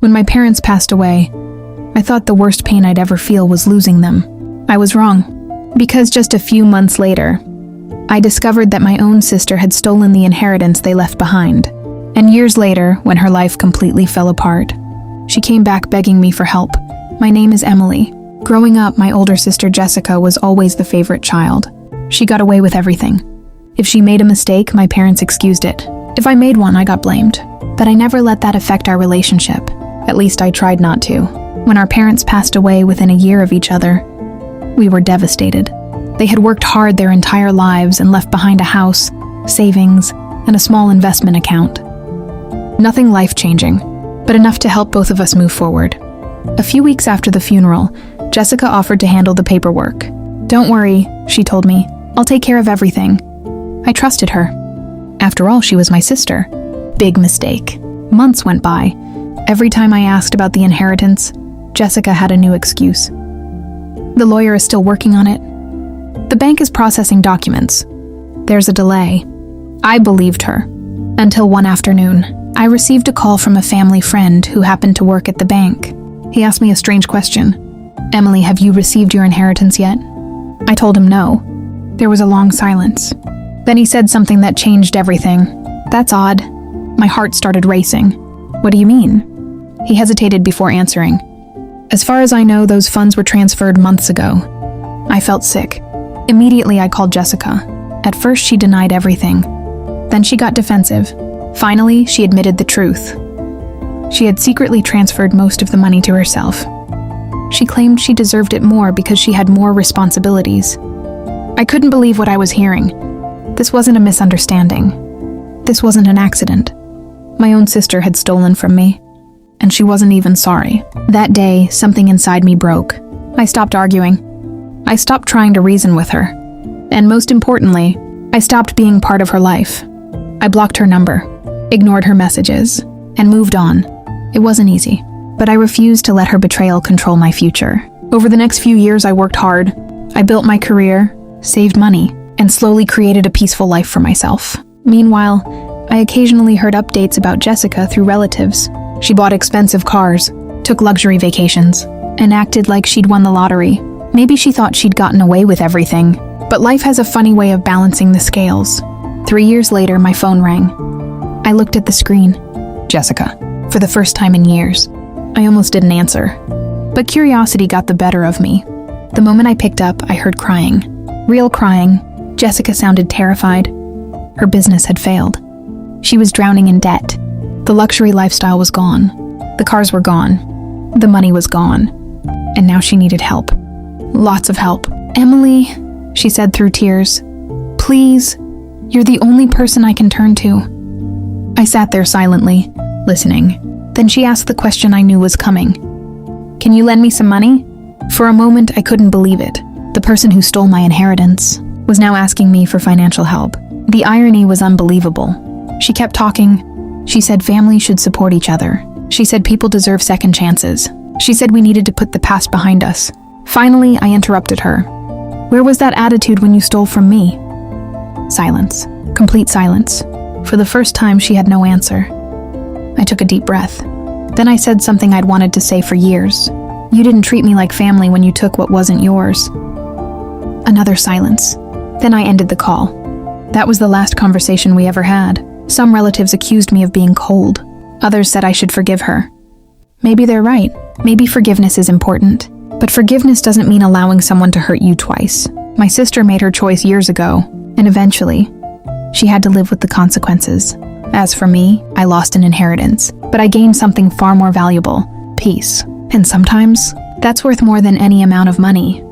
When my parents passed away, I thought the worst pain I'd ever feel was losing them. I was wrong, because just a few months later, I discovered that my own sister had stolen the inheritance they left behind. And years later, when her life completely fell apart, she came back begging me for help. My name is Emily. Growing up, my older sister Jessica was always the favorite child. She got away with everything. If she made a mistake, my parents excused it. If I made one, I got blamed. But I never let that affect our relationship. At least I tried not to. When our parents passed away within a year of each other, we were devastated. They had worked hard their entire lives and left behind a house, savings, and a small investment account. Nothing life-changing, but enough to help both of us move forward. A few weeks after the funeral, Jessica offered to handle the paperwork. "Don't worry," she told me. "I'll take care of everything." I trusted her. After all, she was my sister. Big mistake. Months went by. Every time I asked about the inheritance, Jessica had a new excuse. "The lawyer is still working on it. The bank is processing documents. There's a delay." I believed her. Until one afternoon, I received a call from a family friend who happened to work at the bank. He asked me a strange question. "Emily, have you received your inheritance yet?" I told him no. There was a long silence. Then he said something that changed everything. "That's odd." My heart started racing. "What do you mean?" He hesitated before answering. "As far as I know, those funds were transferred months ago." I felt sick. Immediately, I called Jessica. At first, she denied everything. Then she got defensive. Finally, she admitted the truth. She had secretly transferred most of the money to herself. She claimed she deserved it more because she had more responsibilities. I couldn't believe what I was hearing. This wasn't a misunderstanding. This wasn't an accident. My own sister had stolen from me, and she wasn't even sorry. That day, something inside me broke. I stopped arguing. I stopped trying to reason with her. And most importantly, I stopped being part of her life. I blocked her number, ignored her messages, and moved on. It wasn't easy, but I refused to let her betrayal control my future. Over the next few years, I worked hard. I built my career, saved money, and slowly created a peaceful life for myself. Meanwhile, I occasionally heard updates about Jessica through relatives. She bought expensive cars, took luxury vacations, and acted like she'd won the lottery. Maybe she thought she'd gotten away with everything, but life has a funny way of balancing the scales. 3 years later, my phone rang. I looked at the screen. Jessica. For the first time in years. I almost didn't answer. But curiosity got the better of me. The moment I picked up, I heard crying. Real crying. Jessica sounded terrified. Her business had failed. She was drowning in debt. The luxury lifestyle was gone. The cars were gone. The money was gone. And now she needed help. Lots of help. "Emily," she said through tears, "please, you're the only person I can turn to." I sat there silently, listening. Then she asked the question I knew was coming. "Can you lend me some money?" For a moment, I couldn't believe it. The person who stole my inheritance was now asking me for financial help. The irony was unbelievable. She kept talking. She said families should support each other. She said people deserve second chances. She said we needed to put the past behind us. Finally, I interrupted her. "Where was that attitude when you stole from me?" Silence. Complete silence. For the first time, she had no answer. I took a deep breath. Then I said something I'd wanted to say for years. "You didn't treat me like family when you took what wasn't yours." Another silence. Then I ended the call. That was the last conversation we ever had. Some relatives accused me of being cold. Others said I should forgive her. Maybe they're right. Maybe forgiveness is important. But forgiveness doesn't mean allowing someone to hurt you twice. My sister made her choice years ago, and eventually, she had to live with the consequences. As for me, I lost an inheritance, but I gained something far more valuable: peace. And sometimes, that's worth more than any amount of money.